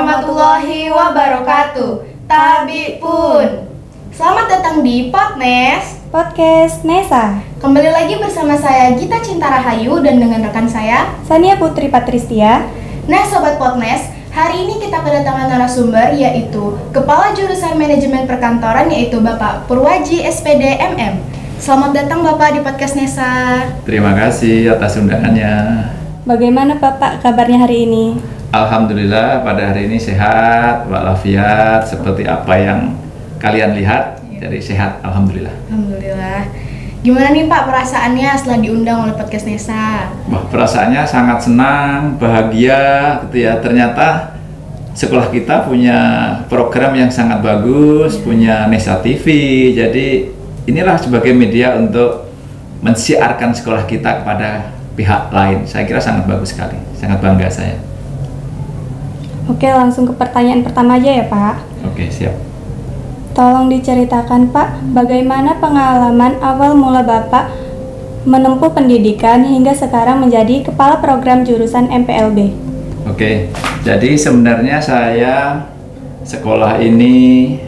warahmatullahi wabarakatuh. Tabi pun. Selamat datang di Podcast Nesa. Kembali lagi bersama saya Gita Cinta Rahayu dan dengan rekan saya Sania Putri Patristia. Nah Sobat Podcast, hari ini kita kedatangan narasumber yaitu Kepala Jurusan Manajemen Perkantoran yaitu Bapak Purwaji SPD MM. Selamat datang Bapak di Podcast Nesa. Terima kasih atas undangannya. Bagaimana Bapak kabarnya hari ini? Alhamdulillah pada hari ini sehat, walafiat, seperti apa yang kalian lihat. Jadi sehat, Alhamdulillah. Alhamdulillah. Gimana nih Pak perasaannya setelah diundang oleh Podcast Nesa? Wah, perasaannya sangat senang, bahagia gitu ya. Ternyata sekolah kita punya program yang sangat bagus, punya Nesa TV. Jadi inilah sebagai media untuk mensiarkan sekolah kita kepada pihak lain. Saya kira sangat bagus sekali, sangat bangga saya. Oke, langsung ke pertanyaan pertama aja ya Pak. Oke, siap. Tolong diceritakan Pak, bagaimana pengalaman awal mula Bapak menempuh pendidikan hingga sekarang menjadi Kepala Program Jurusan MPLB. Oke, jadi sebenarnya saya sekolah ini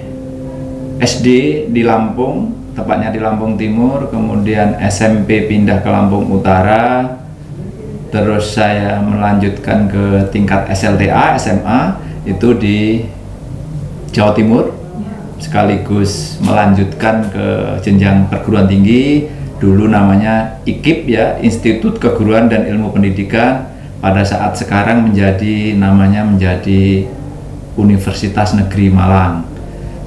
SD di Lampung, tepatnya di Lampung Timur, kemudian SMP pindah ke Lampung Utara, terus saya melanjutkan ke tingkat SLTA, SMA, itu di Jawa Timur, sekaligus melanjutkan ke jenjang perguruan tinggi, dulu namanya IKIP ya, Institut Keguruan dan Ilmu Pendidikan, pada saat sekarang namanya menjadi Universitas Negeri Malang.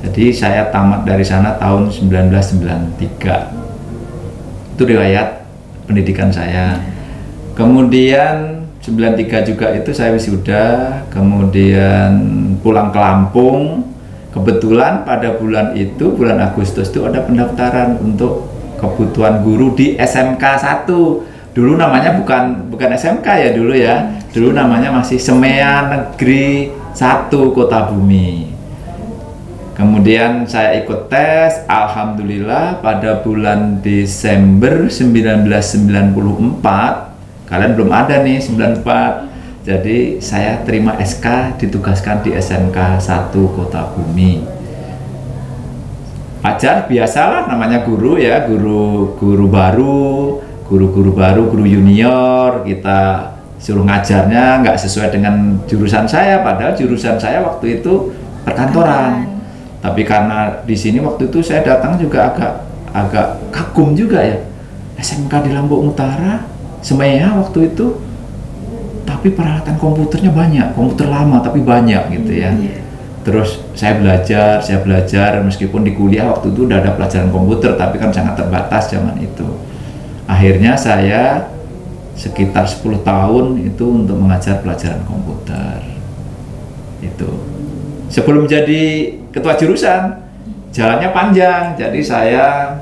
Jadi saya tamat dari sana tahun 1993. Itu riwayat pendidikan saya. Kemudian 93 juga itu saya wisuda, kemudian pulang ke Lampung. Kebetulan pada bulan Agustus itu ada pendaftaran untuk kebutuhan guru di SMK 1. Dulu namanya bukan SMK ya dulu ya. Dulu namanya masih Semea Negeri 1 Kota Bumi. Kemudian saya ikut tes, alhamdulillah pada bulan Desember 1994, kalian belum ada nih 94, jadi saya terima SK ditugaskan di SMK 1 Kota Bumi. Wajar, biasalah namanya guru ya, guru baru, guru junior, kita suruh ngajarnya nggak sesuai dengan jurusan saya, padahal jurusan saya waktu itu perkantoran. Tapi karena di sini waktu itu saya datang juga agak kagum juga ya, SMK di Lampung Utara, Semea waktu itu, tapi peralatan komputernya banyak, komputer lama tapi banyak gitu ya. Terus saya belajar meskipun di kuliah waktu itu udah ada pelajaran komputer, tapi kan sangat terbatas zaman itu. Akhirnya saya sekitar 10 tahun itu untuk mengajar pelajaran komputer. Itu. Sebelum jadi ketua jurusan, jalannya panjang. Jadi saya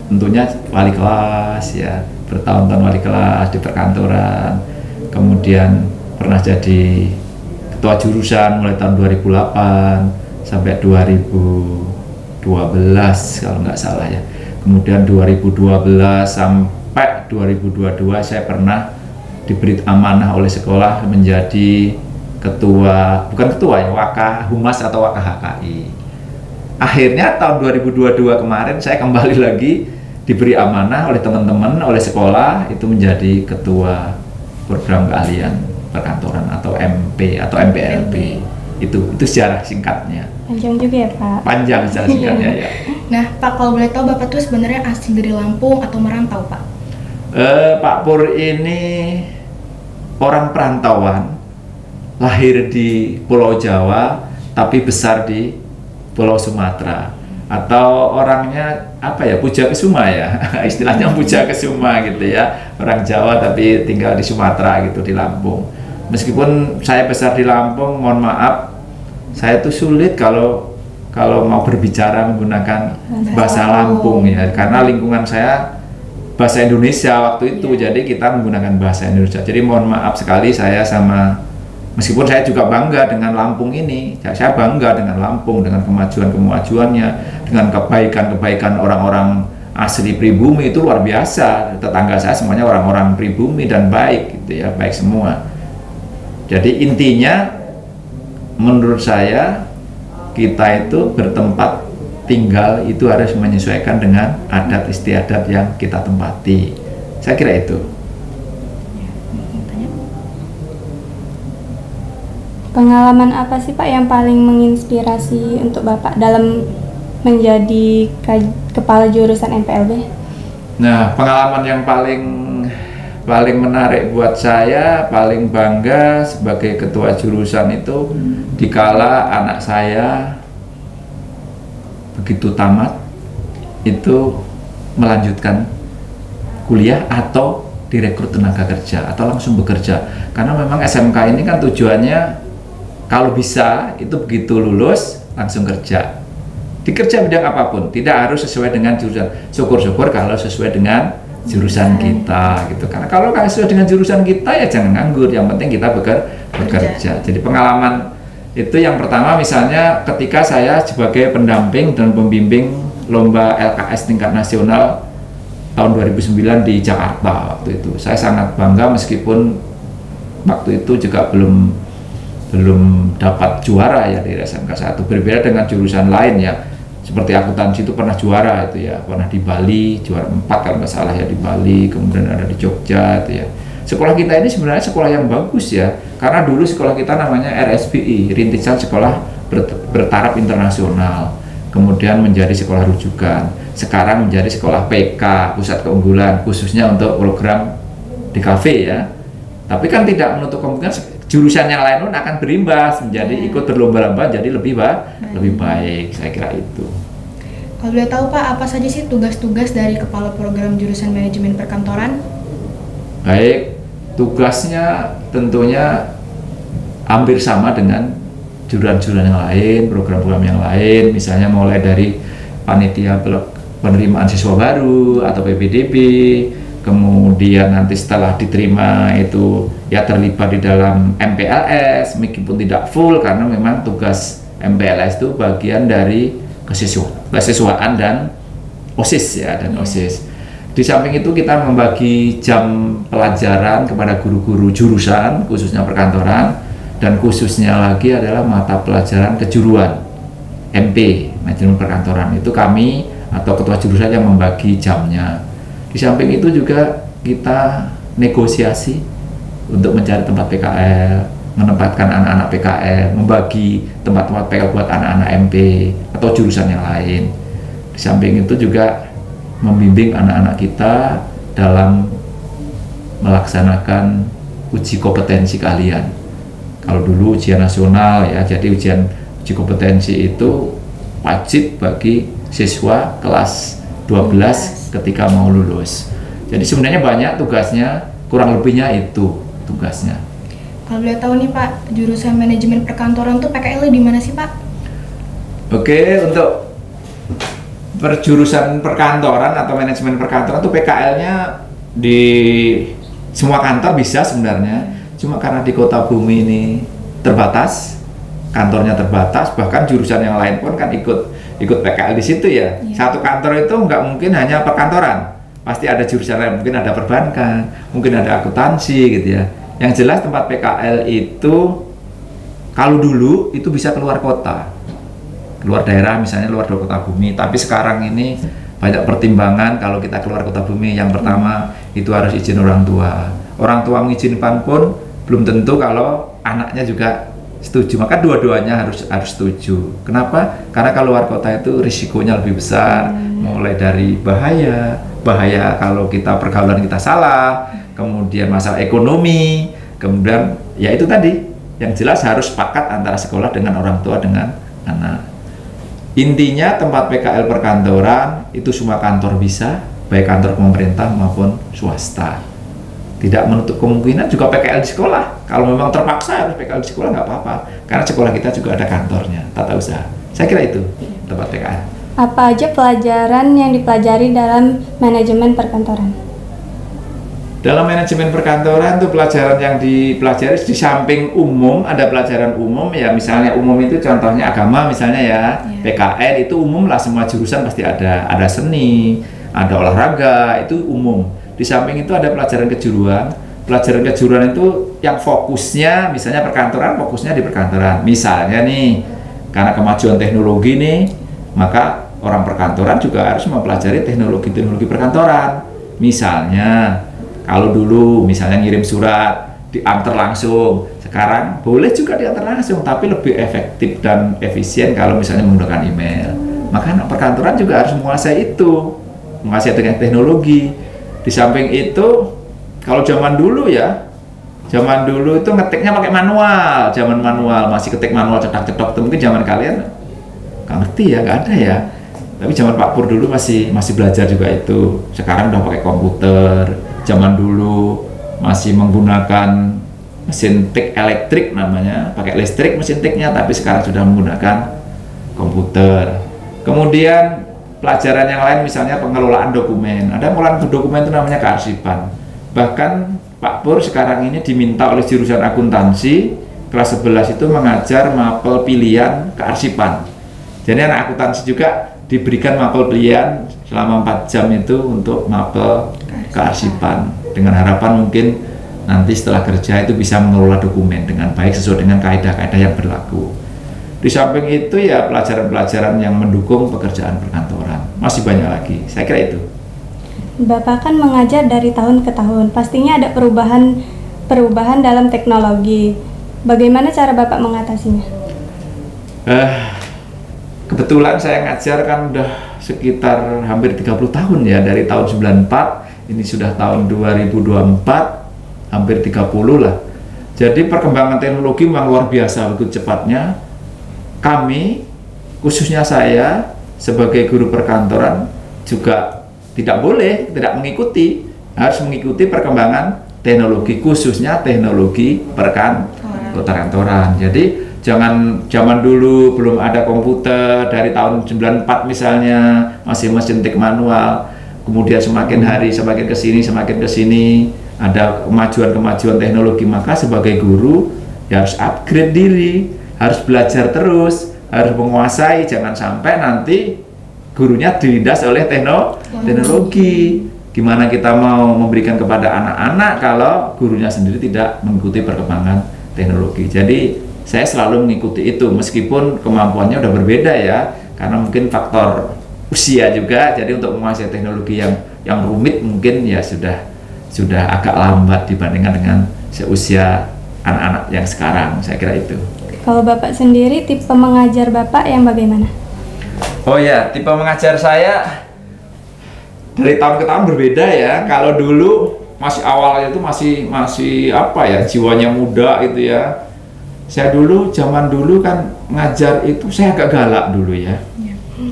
tentunya wali kelas ya, bertahun-tahun wali kelas di perkantoran. Kemudian pernah jadi ketua jurusan mulai tahun 2008 sampai 2012 kalau nggak salah ya. Kemudian 2012 sampai 2022 saya pernah diberi amanah oleh sekolah menjadi Waka Humas atau Waka HKI. Akhirnya tahun 2022 kemarin saya kembali lagi diberi amanah oleh teman-teman, oleh sekolah, itu menjadi ketua program keahlian perkantoran atau MP atau MPLB. Itu sejarah singkatnya. Panjang juga ya Pak? Panjang sejarah singkatnya ya. Nah Pak, kalau boleh tahu Bapak tuh sebenarnya asli dari Lampung atau merantau Pak? Pak Pur ini orang perantauan, lahir di Pulau Jawa tapi besar di Pulau Sumatera, atau orangnya Puja Kesuma ya, istilahnya Puja Kesuma gitu ya, orang Jawa tapi tinggal di Sumatera gitu, di Lampung. Meskipun saya besar di Lampung, mohon maaf saya tuh sulit kalau mau berbicara menggunakan bahasa Lampung ya, karena lingkungan saya bahasa Indonesia waktu itu, jadi kita menggunakan bahasa Indonesia. Jadi mohon maaf sekali meskipun saya juga bangga dengan Lampung ini, saya bangga dengan Lampung, dengan kemajuannya, dengan kebaikan orang-orang asli pribumi itu luar biasa. Tetangga saya semuanya orang-orang pribumi dan baik gitu ya, baik semua. Jadi intinya menurut saya kita itu bertempat tinggal itu harus menyesuaikan dengan adat istiadat yang kita tempati. Saya kira itu. Pengalaman apa sih Pak yang paling menginspirasi untuk Bapak dalam menjadi kepala jurusan MPLB? Nah, pengalaman yang paling menarik buat saya, paling bangga sebagai ketua jurusan itu dikala anak saya begitu tamat itu melanjutkan kuliah atau direkrut tenaga kerja atau langsung bekerja. Karena memang SMK ini kan tujuannya kalau bisa itu begitu lulus langsung kerja. Dikerja bidang apapun, tidak harus sesuai dengan jurusan. Syukur-syukur kalau sesuai dengan jurusan kita gitu. Karena kalau sesuai dengan jurusan kita ya jangan nganggur, yang penting kita bekerja. Jadi pengalaman itu yang pertama misalnya ketika saya sebagai pendamping dan pembimbing lomba LKS tingkat nasional tahun 2009 di Jakarta waktu itu. Saya sangat bangga meskipun waktu itu juga belum dapat juara ya di SMK 1. Berbeda dengan jurusan lain ya. Seperti akuntansi itu pernah juara itu ya, pernah di Bali juara 4 kalau nggak salah ya di Bali, kemudian ada di Jogja itu ya. Sekolah kita ini sebenarnya sekolah yang bagus ya, karena dulu sekolah kita namanya RSPI, Rintisan Sekolah Bertaraf Internasional, kemudian menjadi sekolah rujukan, sekarang menjadi sekolah PK, pusat keunggulan, khususnya untuk program DKV ya. Tapi kan tidak menutup kemungkinan jurusan yang lain pun akan berimbas menjadi ikut berlomba-lomba jadi lebih baik, saya kira itu. Kalau boleh tahu Pak, apa saja sih tugas-tugas dari kepala program jurusan manajemen perkantoran? Baik, tugasnya tentunya hampir sama dengan jurusan-jurusan yang lain, program-program yang lain, misalnya mulai dari panitia penerimaan siswa baru atau PPDB, kemudian nanti setelah diterima itu ya terlibat di dalam MPLS meskipun tidak full karena memang tugas MPLS itu bagian dari kesiswaan dan OSIS ya, dan OSIS. Di samping itu kita membagi jam pelajaran kepada guru-guru jurusan khususnya perkantoran, dan khususnya lagi adalah mata pelajaran kejuruan MP manajemen perkantoran. Itu kami atau ketua jurusan yang membagi jamnya. Di samping itu juga kita negosiasi untuk mencari tempat PKL, menempatkan anak-anak PKL, membagi tempat-tempat PKL buat anak-anak MP atau jurusan yang lain. Di samping itu juga membimbing anak-anak kita dalam melaksanakan uji kompetensi keahlian. Kalau dulu ujian nasional ya, jadi uji kompetensi itu wajib bagi siswa kelas 12 ketika mau lulus. Jadi sebenarnya banyak tugasnya, kurang lebihnya itu tugasnya. Kalau boleh tahu nih Pak, jurusan manajemen perkantoran tuh PKL di mana sih Pak? Oke, untuk perjurusan perkantoran atau manajemen perkantoran tuh PKL-nya di semua kantor bisa sebenarnya. Cuma karena di Kota Bumi ini terbatas, kantornya terbatas, bahkan jurusan yang lain pun kan ikut PKL di situ ya. Satu kantor itu nggak mungkin hanya perkantoran, pasti ada jurusan lain, mungkin ada perbankan, mungkin ada akuntansi gitu ya. Yang jelas tempat PKL itu kalau dulu itu bisa keluar kota, keluar daerah, misalnya luar dari Kota Bumi. Tapi sekarang ini banyak pertimbangan. Kalau kita keluar Kota Bumi, yang pertama itu harus izin orang tua. Orang tua mengizinkan pun belum tentu kalau anaknya juga setuju, maka dua-duanya harus setuju. Kenapa? Karena kalau luar kota itu risikonya lebih besar, mulai dari bahaya kalau kita pergaulan kita salah, kemudian masalah ekonomi, kemudian ya itu tadi, yang jelas harus sepakat antara sekolah dengan orang tua dengan anak. Intinya tempat PKL perkantoran itu semua kantor bisa, baik kantor pemerintah maupun swasta. Tidak menutup kemungkinan juga PKL di sekolah. Kalau memang terpaksa harus PKL di sekolah nggak apa-apa, karena sekolah kita juga ada kantornya, tata usaha. Saya kira itu tempat PKL. Apa aja pelajaran yang dipelajari dalam manajemen perkantoran? Dalam manajemen perkantoran tuh pelajaran yang dipelajari di samping umum, ada pelajaran umum ya, misalnya umum itu contohnya agama misalnya ya. PKL itu umum lah, semua jurusan pasti ada seni, ada olahraga, itu umum. Di samping itu ada pelajaran kejuruan. Pelajaran kejuruan itu yang fokusnya, misalnya perkantoran, fokusnya di perkantoran. Misalnya nih, karena kemajuan teknologi nih, maka orang perkantoran juga harus mempelajari teknologi-teknologi perkantoran. Misalnya, kalau dulu misalnya ngirim surat, diantar langsung. Sekarang boleh juga diantar langsung, tapi lebih efektif dan efisien kalau misalnya menggunakan email. Maka anak perkantoran juga harus menguasai itu, menguasai dengan teknologi. Di samping itu, kalau zaman dulu ya, zaman dulu itu ngetiknya pakai manual, zaman manual, masih ketik manual cetak-cetok. Mungkin zaman kalian nggak ngerti ya, nggak ada ya. Tapi zaman Pak Pur dulu masih belajar juga itu. Sekarang udah pakai komputer. Zaman dulu masih menggunakan mesin tik elektrik namanya, pakai listrik mesin tiknya, tapi sekarang sudah menggunakan komputer. Kemudian pelajaran yang lain misalnya pengelolaan dokumen. Ada pengelolaan dokumen itu namanya kearsipan. Bahkan Pak Pur sekarang ini diminta oleh jurusan akuntansi kelas 11 itu mengajar mapel pilihan kearsipan. Jadi anak akuntansi juga diberikan mapel pilihan selama 4 jam itu untuk mapel kearsipan. Dengan harapan mungkin nanti setelah kerja itu bisa mengelola dokumen dengan baik sesuai dengan kaidah-kaidah yang berlaku. Di samping itu ya pelajaran-pelajaran yang mendukung pekerjaan perkantoran. Masih banyak lagi, saya kira itu. Bapak kan mengajar dari tahun ke tahun, pastinya ada perubahan dalam teknologi. Bagaimana cara Bapak mengatasinya? Kebetulan saya ngajar kan udah sekitar hampir 30 tahun ya, dari tahun 94, ini sudah tahun 2024, hampir 30 lah. Jadi perkembangan teknologi memang luar biasa, begitu cepatnya. Kami, khususnya saya sebagai guru perkantoran juga tidak mengikuti, harus mengikuti perkembangan teknologi, khususnya teknologi perkantoran. Jadi jangan zaman dulu belum ada komputer, dari tahun 94 misalnya masih mesin tik manual, kemudian semakin hari semakin kesini ada kemajuan teknologi, maka sebagai guru ya harus upgrade diri, harus belajar terus, harus menguasai, jangan sampai nanti gurunya dilindas oleh teknologi. Gimana kita mau memberikan kepada anak-anak kalau gurunya sendiri tidak mengikuti perkembangan teknologi. Jadi saya selalu mengikuti itu meskipun kemampuannya udah berbeda ya, karena mungkin faktor usia juga. Jadi untuk menguasai teknologi yang rumit mungkin ya sudah agak lambat dibandingkan dengan seusia anak-anak yang sekarang. Saya kira itu. Kalau Bapak sendiri tipe mengajar Bapak yang bagaimana? Oh ya, tipe mengajar saya dari tahun ke tahun berbeda ya. Kalau dulu masih awalnya itu masih apa ya, jiwanya muda itu ya. Saya dulu zaman dulu kan ngajar itu saya agak galak dulu ya.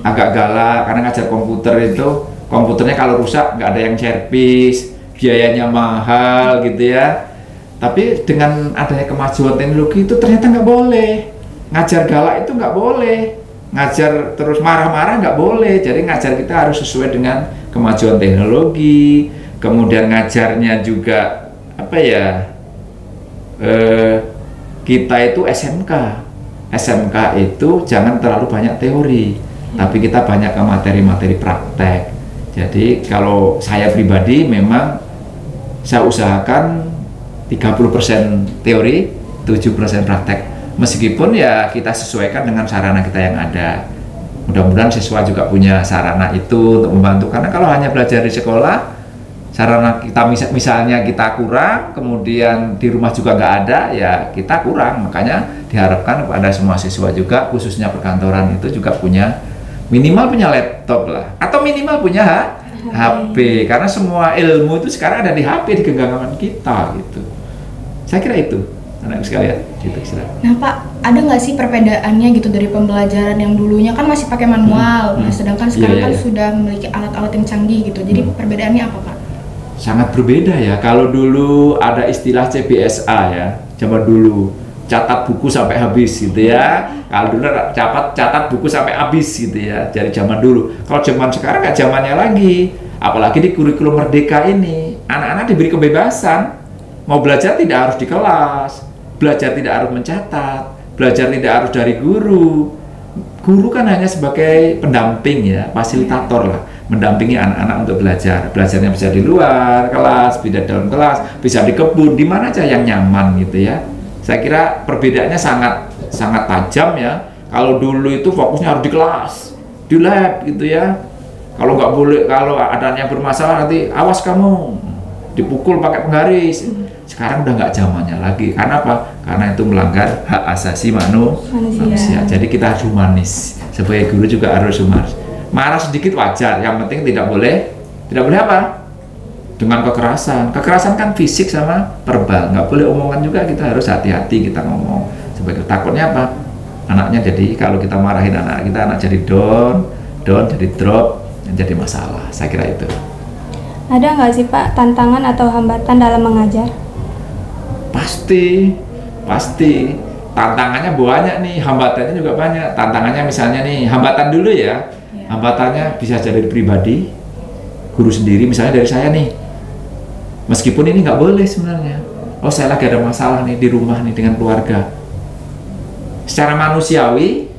Agak galak karena ngajar komputer itu, komputernya kalau rusak nggak ada yang servis, biayanya mahal gitu ya. Tapi dengan adanya kemajuan teknologi itu ternyata nggak boleh. Ngajar galak itu nggak boleh. Ngajar terus marah-marah nggak boleh. Jadi ngajar kita harus sesuai dengan kemajuan teknologi. Kemudian ngajarnya juga apa ya, kita itu SMK itu jangan terlalu banyak teori, tapi kita banyak ke materi-materi praktek. Jadi kalau saya pribadi memang saya usahakan 30% teori, 7% praktek. Meskipun ya kita sesuaikan dengan sarana kita yang ada. Mudah-mudahan siswa juga punya sarana itu untuk membantu. Karena kalau hanya belajar di sekolah, sarana kita misalnya kita kurang, kemudian di rumah juga nggak ada, ya kita kurang. Makanya diharapkan kepada semua siswa juga, khususnya perkantoran itu juga minimal punya laptop lah, atau minimal punya HP. Karena semua ilmu itu sekarang ada di HP, di genggaman kita gitu. Saya kira itu, anak sekalian. Gitu, nah Pak, ada nggak sih perbedaannya gitu dari pembelajaran yang dulunya kan masih pakai manual, nah sedangkan sekarang kan sudah memiliki alat-alat yang canggih gitu. Jadi perbedaannya apa Pak? Sangat berbeda ya. Kalau dulu ada istilah CBSA ya, zaman dulu catat buku sampai habis gitu ya. Kalau dulu catat buku sampai habis gitu ya. Dari zaman dulu. Kalau zaman sekarang nggak zamannya lagi. Apalagi di kurikulum Merdeka ini, anak-anak diberi kebebasan. Mau belajar tidak harus di kelas, belajar tidak harus mencatat, belajar tidak harus dari guru. Guru kan hanya sebagai pendamping ya, fasilitator lah. mendampingi anak-anak untuk belajar. Belajarnya bisa di luar kelas, bisa dalam kelas, bisa di kebun, di mana aja yang nyaman gitu ya. Saya kira perbedaannya sangat tajam ya. Kalau dulu itu fokusnya harus di kelas, di lab gitu ya. Kalau nggak boleh, kalau adanya bermasalah nanti awas kamu dipukul pakai penggaris. Sekarang udah nggak zamannya lagi. Karena apa? Karena itu melanggar hak asasi manusia. Jadi kita harus humanis. Sebagai guru juga harus humanis. Marah sedikit wajar, yang penting tidak boleh apa? Dengan kekerasan. Kekerasan kan fisik sama verbal, nggak boleh omongan juga, kita harus hati-hati kita ngomong. Sebagai takutnya apa? Anaknya jadi, kalau kita marahin anak kita, anak jadi down jadi drop, dan jadi masalah. Saya kira itu. Ada nggak sih Pak tantangan atau hambatan dalam mengajar? Pasti. Tantangannya banyak nih, hambatannya juga banyak. Tantangannya misalnya nih, hambatan dulu ya. Hambatannya bisa jadi pribadi, guru sendiri, misalnya dari saya nih. Meskipun ini nggak boleh sebenarnya. Oh, saya lagi ada masalah nih di rumah nih dengan keluarga. Secara manusiawi,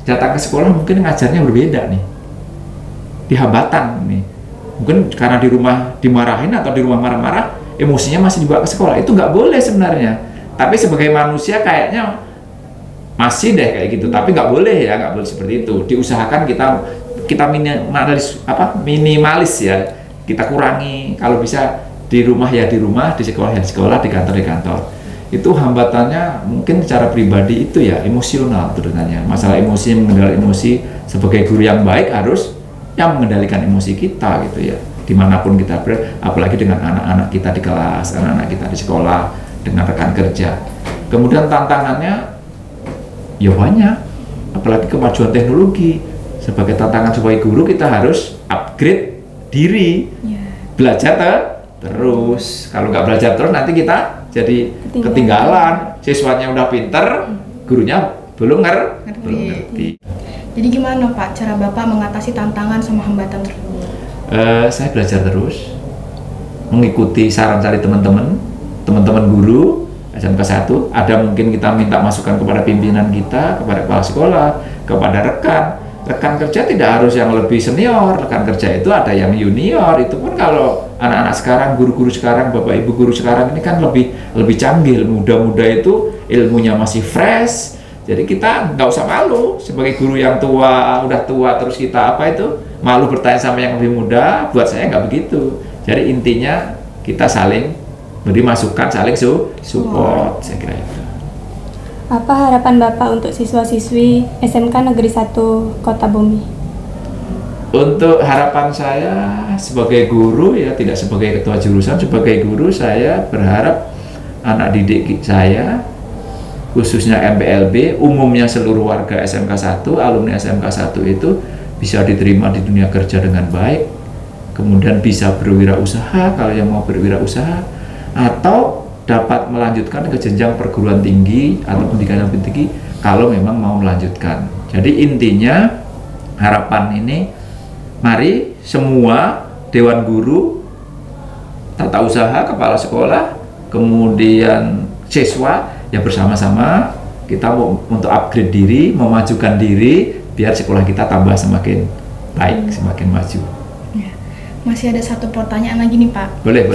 datang ke sekolah mungkin ngajarnya berbeda nih. Di hambatan nih. Mungkin karena di rumah dimarahin atau di rumah marah-marah, emosinya masih dibawa ke sekolah. Itu nggak boleh sebenarnya. Tapi sebagai manusia kayaknya masih deh kayak gitu, tapi nggak boleh ya, nggak boleh seperti itu. Diusahakan kita minimalis ya, kita kurangi. Kalau bisa di rumah ya di rumah, di sekolah ya di sekolah, di kantor ya di kantor. Itu hambatannya mungkin secara pribadi itu ya emosional sebenarnya. Masalah emosi, mengendalikan emosi. Sebagai guru yang baik harus yang mengendalikan emosi kita gitu ya. Dimanapun kita berada, apalagi dengan anak-anak kita di kelas, anak-anak kita di sekolah, dengan rekan kerja. Kemudian tantangannya ya banyak, apalagi kemajuan teknologi. Sebagai tantangan sebagai guru kita harus upgrade diri, belajar terus. Kalau nggak belajar terus nanti kita jadi ketinggalan. Siswanya udah pinter, gurunya belum ngerti. Jadi gimana Pak cara Bapak mengatasi tantangan sama hambatan tersebut? Saya belajar terus, mengikuti saran dari teman-teman guru SMK 1. Ada mungkin kita minta masukan kepada pimpinan kita, kepada kepala sekolah, kepada rekan kerja. Tidak harus yang lebih senior, rekan kerja itu ada yang junior. Itu pun kalau anak-anak sekarang, guru-guru sekarang, bapak ibu guru sekarang ini kan lebih canggih. Muda-muda itu ilmunya masih fresh. Jadi kita nggak usah malu sebagai guru yang udah tua terus kita malu bertanya sama yang lebih muda. Buat saya nggak begitu. Jadi intinya kita saling beri masukan, saling support, saya kira itu. Apa harapan Bapak untuk siswa-siswi SMK Negeri 1 Kota Bumi? Untuk harapan saya sebagai guru ya, tidak sebagai ketua jurusan, sebagai guru saya berharap anak didik saya, khususnya MPLB, umumnya seluruh warga SMK 1, alumni SMK 1 itu bisa diterima di dunia kerja dengan baik, kemudian bisa berwirausaha kalau yang mau berwirausaha, atau dapat melanjutkan ke jenjang perguruan tinggi atau pendidikan yang tinggi kalau memang mau melanjutkan. Jadi intinya harapan ini, mari semua dewan guru, tata usaha, kepala sekolah, kemudian siswa ya bersama-sama kita untuk upgrade diri, memajukan diri biar sekolah kita tambah semakin baik, semakin maju. Ya. Masih ada satu pertanyaan lagi nih Pak. Boleh.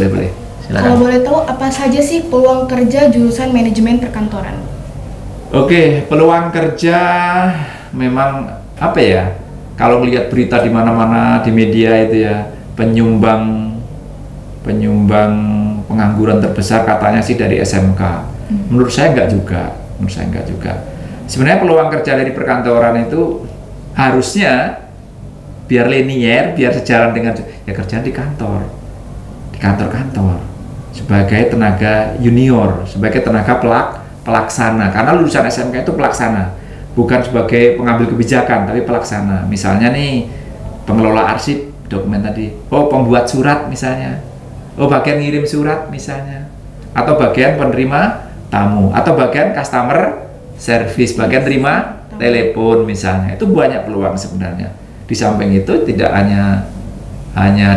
Silakan. Kalau boleh tahu apa saja sih peluang kerja jurusan manajemen perkantoran? Oke, peluang kerja memang apa ya? Kalau melihat berita di mana-mana di media itu ya, penyumbang pengangguran terbesar katanya sih dari SMK. Menurut saya enggak juga. Sebenarnya peluang kerja dari perkantoran itu harusnya biar linier, biar sejalan dengan ya kerjaan di kantor-kantor. Sebagai tenaga junior, sebagai tenaga pelaksana, karena lulusan SMK itu pelaksana, bukan sebagai pengambil kebijakan, tapi pelaksana. Misalnya nih, pengelola arsip dokumen tadi, pembuat surat misalnya, bagian ngirim surat misalnya, atau bagian penerima tamu, atau bagian customer service, bagian terima telepon misalnya. Itu banyak peluang sebenarnya. Di samping itu tidak hanya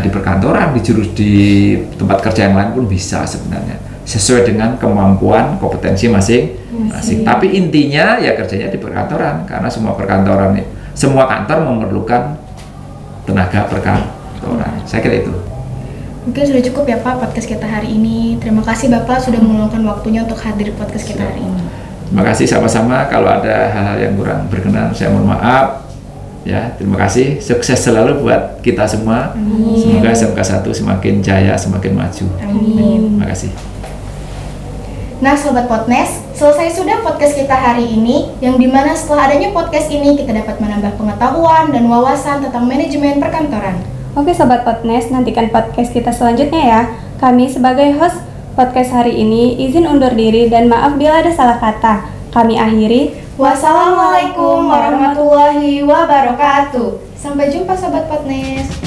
di perkantoran, di tempat kerja yang lain pun bisa sebenarnya, sesuai dengan kemampuan, kompetensi masing-masing. Tapi intinya ya kerjanya di perkantoran, karena semua kantor memerlukan tenaga perkantoran. Saya kira itu. Mungkin sudah cukup ya Pak podcast kita hari ini. Terima kasih Bapak sudah meluangkan waktunya untuk hadir di podcast kita hari ini. Terima kasih sama-sama. Kalau ada hal-hal yang kurang berkenan, saya mohon maaf. Ya, terima kasih. Sukses selalu buat kita semua. Amin. Semoga SMK 1 semakin jaya, semakin maju. Amin. Terima kasih. Nah Sobat Podnes, selesai sudah podcast kita hari ini, yang dimana setelah adanya podcast ini kita dapat menambah pengetahuan dan wawasan tentang manajemen perkantoran. Oke Sobat Podnes, nantikan podcast kita selanjutnya ya. Kami sebagai host podcast hari ini izin undur diri dan maaf bila ada salah kata. Kami akhiri. Wassalamualaikum warahmatullahi wabarakatuh. Sampai jumpa Sobat Podnes.